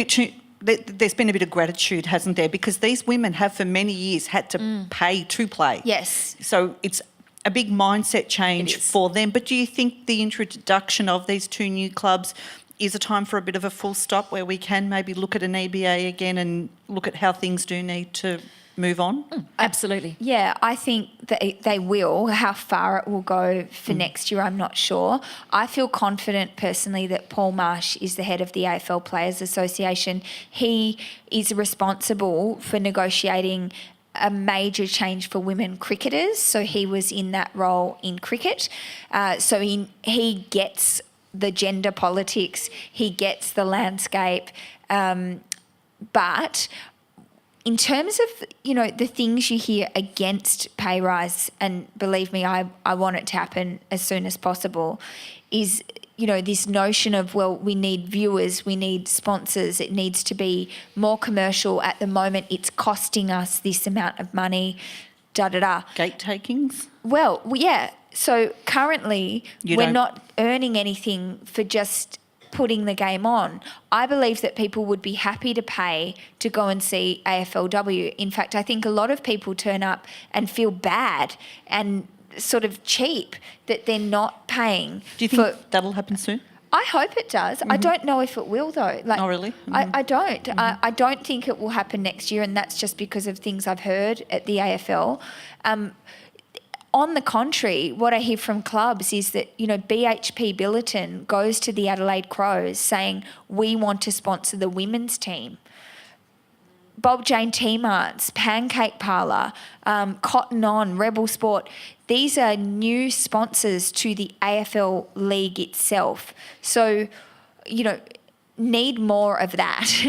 bit of gratitude, hasn't there? Because these women have for many years had to pay to play. Yes. So it's a big mindset change for them. But do you think the introduction of these 2 new clubs is a time for a bit of a full stop where we can maybe look at an EBA again and look at how things do need to move on? Absolutely. Yeah, I think that they will. How far it will go for next year, I'm not sure. I feel confident personally that Paul Marsh is the head of the AFL Players Association. He is responsible for negotiating a major change for women cricketers. So he was in that role in cricket. So he gets the gender politics, he gets the landscape. But in terms of, the things you hear against pay rise, and believe me, I want it to happen as soon as possible, is, this notion of, well, we need viewers, we need sponsors, it needs to be more commercial. At the moment, it's costing us this amount of money, da-da-da. Gate takings? Well, yeah. So currently, we're not earning anything for just putting the game on. I believe that people would be happy to pay to go and see AFLW. In fact, I think a lot of people turn up and feel bad and sort of cheap that they're not paying. Do you think that'll happen soon? I hope it does. I don't know if it will, though. Oh, really? I don't. I don't think it will happen next year, and that's just because of things I've heard at the AFL. On the contrary, what I hear from clubs is that, BHP Billiton goes to the Adelaide Crows saying, we want to sponsor the women's team. Bob Jane T-Marts, Pancake Parlour, Cotton On, Rebel Sport, these are new sponsors to the AFL League itself. So, need more of that,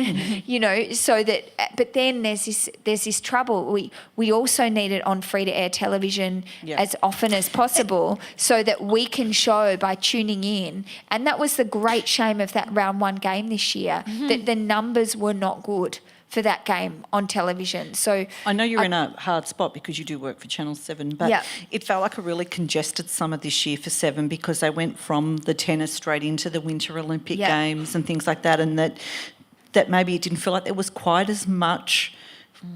you know, so that, but then there's this trouble. We also need it on free-to-air television as often as possible so that we can show by tuning in. And that was the great shame of that round one game this year, that the numbers were not good for that game on television. So I know you're in a hard spot because you do work for Channel 7, but it felt like a really congested summer this year for 7 because they went from the tennis straight into the Winter Olympic Games and things like that, and that maybe it didn't feel like there was quite as much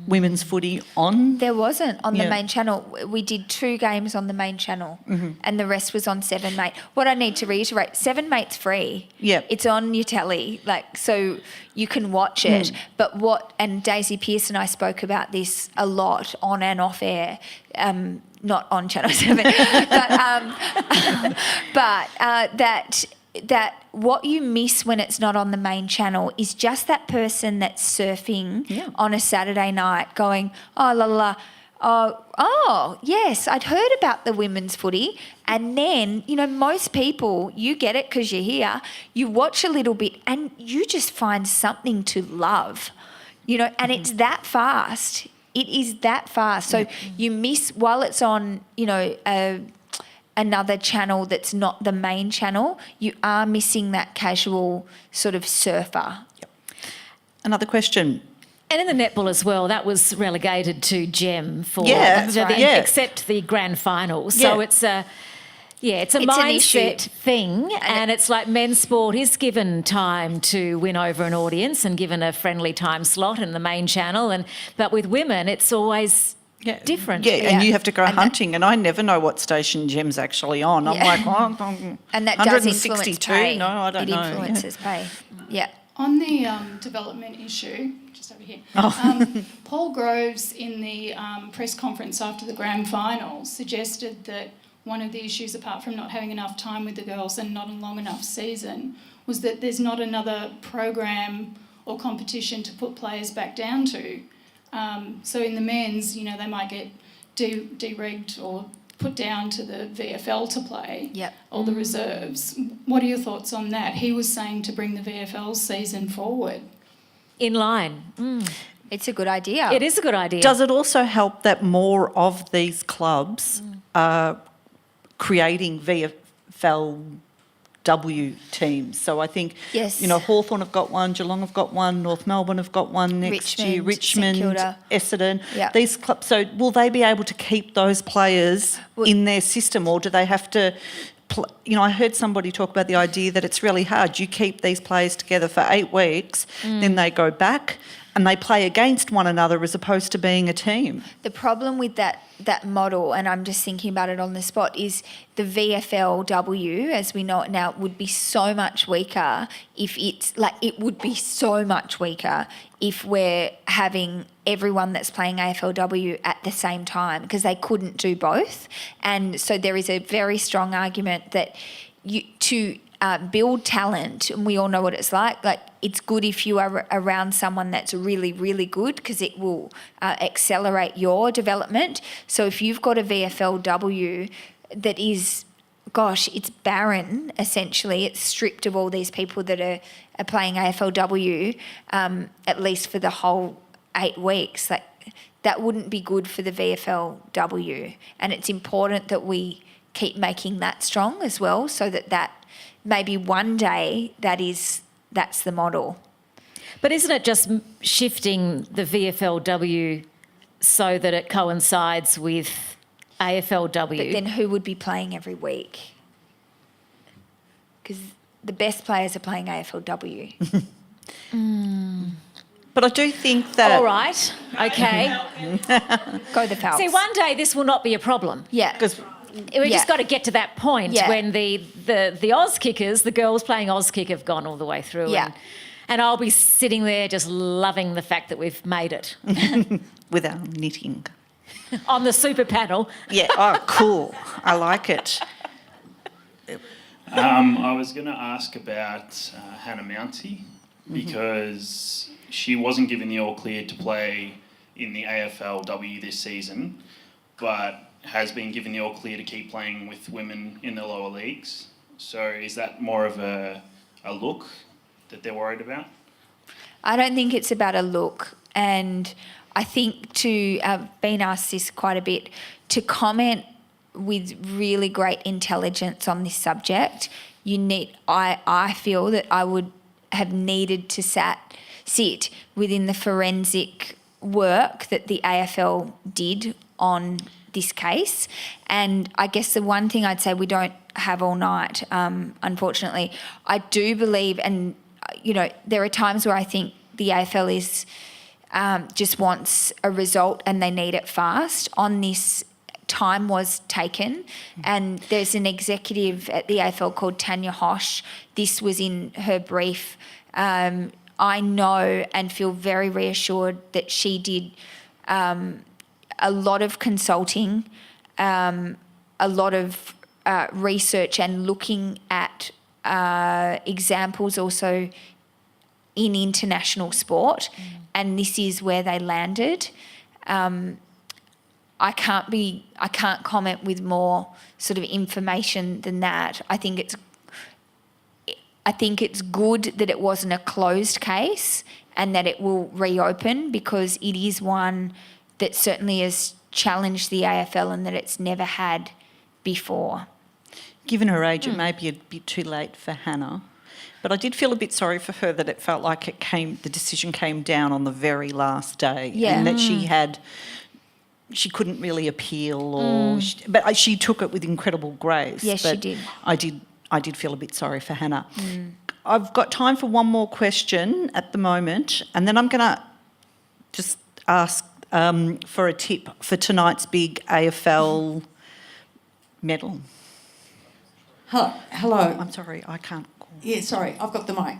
women's footy on. There wasn't on the main channel. We did 2 games on the main channel and the rest was on 7 Mate. What I need to reiterate, 7 Mate's free. Yeah. It's on your telly, like, so you can watch it. But and Daisy Pearce and I spoke about this a lot on and off air, not on Channel 7, but that what you miss when it's not on the main channel is just that person that's surfing on a Saturday night going, oh, la, la, oh, yes, I'd heard about the women's footy. And then, you know, most people, you get it because you're here, you watch a little bit and you just find something to love, you know, and it's that fast. It is that fast. So you miss, while it's on, you know, another channel that's not the main channel, you are missing that casual sort of surfer. Another question. And in the netball as well, that was relegated to Gem for except the grand final. So it's a mindset thing, and it's like men's sport is given time to win over an audience and given a friendly time slot in the main channel, but with women it's always different. And you have to go hunting, and I never know what station Gem's actually on. I'm like, and that 162? Does pay. No, I don't know. It influences pay. Yeah. On the development issue, just over here, Paul Groves in the press conference after the grand final suggested that one of the issues, apart from not having enough time with the girls and not a long enough season, was that there's not another program or competition to put players back down to. So in the men's, you know, they might get de-regged or put down to the VFL to play, or the reserves. What are your thoughts on that? He was saying to bring the VFL season forward. In line. It's a good idea. It is a good idea. Does it also help that more of these clubs are creating VFLW teams? So I think, you know, Hawthorn have got one, Geelong have got one, North Melbourne have got one next year, Richmond, Essendon. These clubs, so will they be able to keep those players in their system, or do they have to... You know, I heard somebody talk about the idea that it's really hard. You keep these players together for 8 weeks, then they go back and they play against one another as opposed to being a team. The problem with that model, and I'm just thinking about it on the spot, is the VFLW, as we know it now, would be so much weaker if it would be so much weaker if we're having everyone that's playing AFLW at the same time, because they couldn't do both. And so there is a very strong argument that to build talent, and we all know what it's like it's good if you are around someone that's really, really good, because it will accelerate your development. So if you've got a VFLW that is, it's barren, essentially, it's stripped of all these people that are playing AFLW, at least for the whole 8 weeks, that wouldn't be good for the VFLW. And it's important that we keep making that strong as well, so that maybe one day that's the model. But isn't it just shifting the VFLW so that it coincides with AFLW? But then who would be playing every week? Because the best players are playing AFLW. But I do think that... All right, okay. Go the Falcons. See, one day this will not be a problem. Yeah. Because we just got to get to that point when the Oz kickers, the girls playing Oz kick, have gone all the way through. Yeah. And I'll be sitting there just loving the fact that we've made it. with our knitting. On the super panel. Yeah, cool. I like it. I was going to ask about Hannah Mounty, because she wasn't given the all clear to play in the AFLW this season, but has been given the all clear to keep playing with women in the lower leagues. So is that more of a look that they're worried about? I don't think it's about a look, and I think I've been asked this quite a bit, to comment with really great intelligence on this subject, I feel that I would have needed to sit within the forensic work that the AFL did on this case. And I guess the one thing I'd say, we don't have all night, unfortunately. I do believe, and there are times where I think the AFL is just wants a result and they need it fast. On this, time was taken, and there's an executive at the AFL called Tanya Hosh. This was in her brief. I know and feel very reassured that she did a lot of consulting, a lot of research, and looking at examples also in international sport, and this is where they landed. I can't comment with more sort of information than that. I think it's good that it wasn't a closed case and that it will reopen, because it is one that certainly has challenged the AFL and that it's never had before. Given her age, it may be a bit too late for Hannah, but I did feel a bit sorry for her that it felt like the decision came down on the very last day, and that she couldn't really appeal, but she took it with incredible grace. Yes, but she did. I did feel a bit sorry for Hannah. I've got time for one more question at the moment, and then I'm going to just ask for a tip for tonight's big AFL medal. Hello. I'm sorry, I can't call. Yeah, sorry, I've got the mic.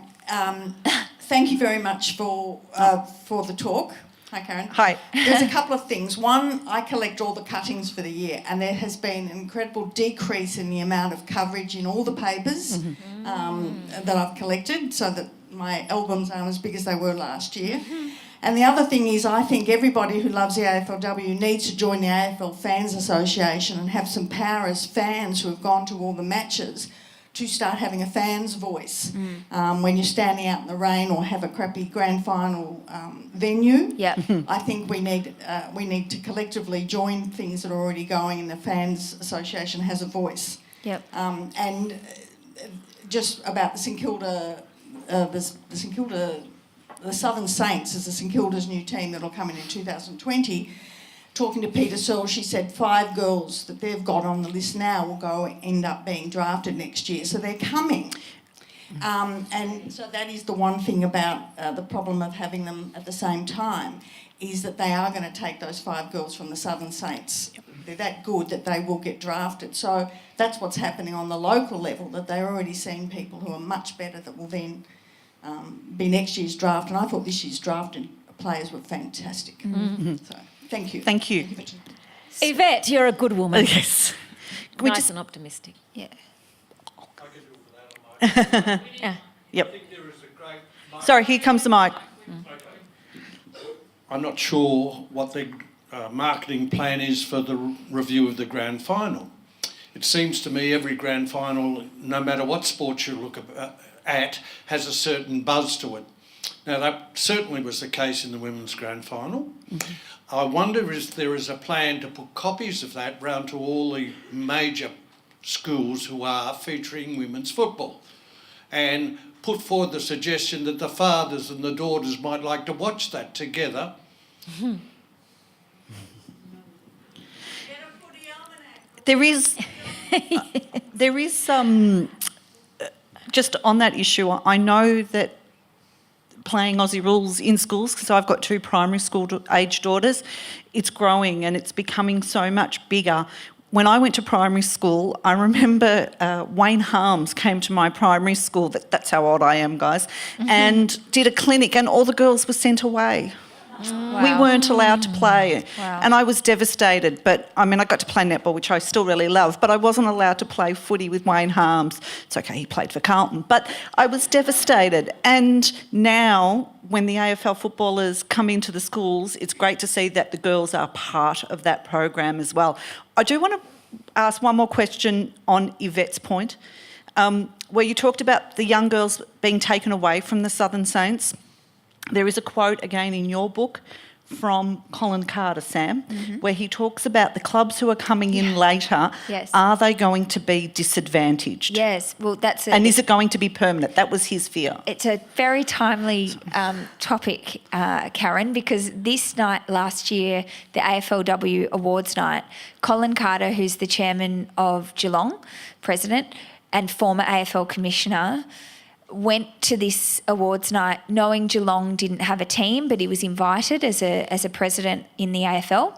Thank you very much for the talk. Hi, Karen. Hi. There's a couple of things. One, I collect all the cuttings for the year, and there has been an incredible decrease in the amount of coverage in all the papers that I've collected, so that my albums aren't as big as they were last year. And the other thing is, I think everybody who loves the AFLW needs to join the AFL Fans Association and have some power as fans who have gone to all the matches, to start having a fan's voice when you're standing out in the rain or have a crappy grand final venue. I think we need to collectively join things that are already going, and the Fans Association has a voice. And just about the St Kilda, the Southern Saints is the St Kilda's new team that'll come in 2020. Talking to Peter Searle, she said 5 girls that they've got on the list now will end up being drafted next year. So they're coming. And so that is the one thing about the problem of having them at the same time, is that they are going to take those 5 girls from the Southern Saints. They're that good that they will get drafted. So that's what's happening on the local level, that they're already seeing people who are much better that will then be next year's draft. And I thought this year's drafted players were fantastic. So thank you. Thank you. Yvette, you're a good woman. Yes. Nice and optimistic. Yeah. I'll give you all for that on my Yeah. Yep. I think there is a great... Sorry, here comes the mic. Okay. I'm not sure what the marketing plan is for the review of the grand final. It seems to me every grand final, no matter what sport you look at, has a certain buzz to it. Now, that certainly was the case in the women's grand final. I wonder if there is a plan to put copies of that round to all the major schools who are featuring women's football, and put forward the suggestion that the fathers and the daughters might like to watch that together. There is some, just on that issue, I know that playing Aussie rules in schools, because I've got 2 primary school age daughters, it's growing and it's becoming so much bigger. When I went to primary school, I remember Wayne Harms came to my primary school, that's how old I am, guys, and did a clinic, and all the girls were sent away. Wow. We weren't allowed to play. Wow. And I was devastated. But, I mean, I got to play netball, which I still really love, but I wasn't allowed to play footy with Wayne Harms. It's okay, he played for Carlton. But I was devastated. And now, when the AFL footballers come into the schools, it's great to see that the girls are part of that program as well. I do want to ask one more question on Yvette's point. where you talked about the young girls being taken away from the Southern Saints, there is a quote again in your book from Colin Carter, Sam, where he talks about the clubs who are coming in later, Yes. are they going to be disadvantaged? Yes, well, that's And is it going to be permanent? That was his fear. It's a very timely topic, Karen, because this night last year, the AFLW Awards night, Colin Carter, who's the chairman of Geelong, president, and former AFL commissioner, went to this awards night knowing Geelong didn't have a team, but he was invited as a president in the AFL.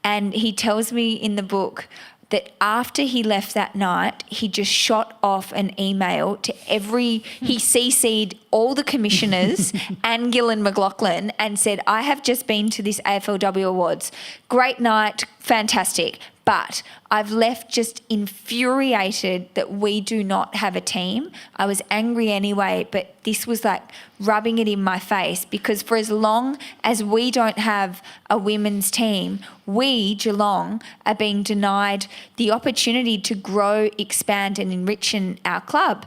And he tells me in the book that after he left that night, he just shot off an email to he CC'd all the commissioners and Gillan McLaughlin and said, I have just been to this AFLW Awards. Great night, fantastic. But I've left just infuriated that we do not have a team. I was angry anyway, but this was like rubbing it in my face, because for as long as we don't have a women's team, we, Geelong, are being denied the opportunity to grow, expand and enrich in our club.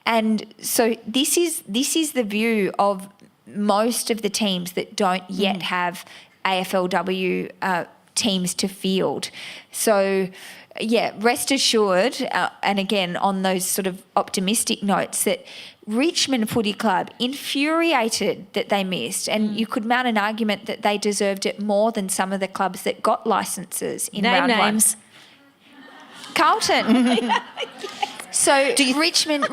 And so this is the view of most of the teams that don't yet have AFLW teams to field. So, yeah, rest assured, and again, on those sort of optimistic notes, that Richmond Footy Club, infuriated that they missed, and you could mount an argument that they deserved it more than some of the clubs that got licences in Name round names. one. Carlton. So Richmond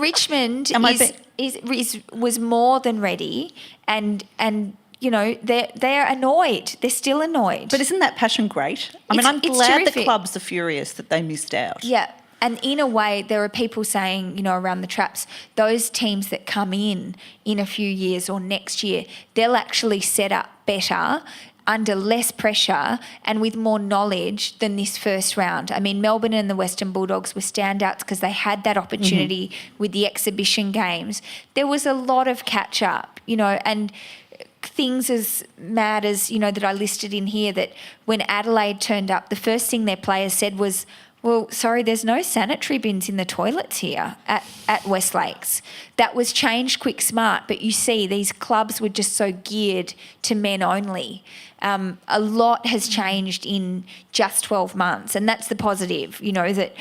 was more than ready, and you know, they're annoyed. They're still annoyed. But isn't that passion great? I mean, I'm it's glad terrific. the clubs are furious that they missed out. Yeah. And in a way, there are people saying, you know, around the traps, those teams that come in a few years or next year, they'll actually set up better under less pressure and with more knowledge than this first round. I mean, Melbourne and the Western Bulldogs were standouts because they had that opportunity with the exhibition games. There was a lot of catch up, you know, and things as mad as, you know, that I listed in here, that when Adelaide turned up, the first thing their players said was, well, sorry, there's no sanitary bins in the toilets here at Westlakes. That was changed quick smart, but you see these clubs were just so geared to men only. A lot has changed in just 12 months, and that's the positive, you know, that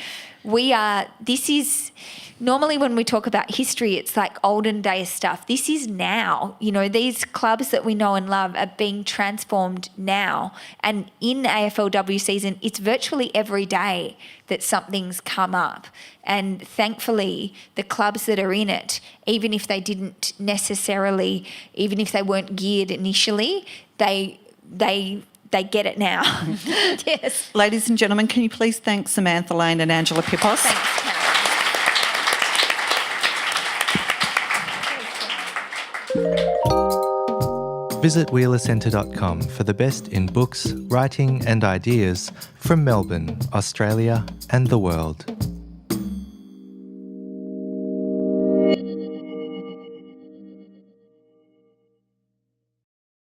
this is, normally when we talk about history, it's like olden day stuff. This is now, you know, these clubs that we know and love are being transformed now. And in AFLW season, it's virtually every day that something's come up. And thankfully, the clubs that are in it, even if they didn't necessarily, even if they weren't geared initially, they get it now. Yes. Ladies and gentlemen, can you please thank Samantha Lane and Angela Pippos? Thanks, Karen. Visit wheelercentre.com for the best in books, writing and ideas from Melbourne, Australia and the world.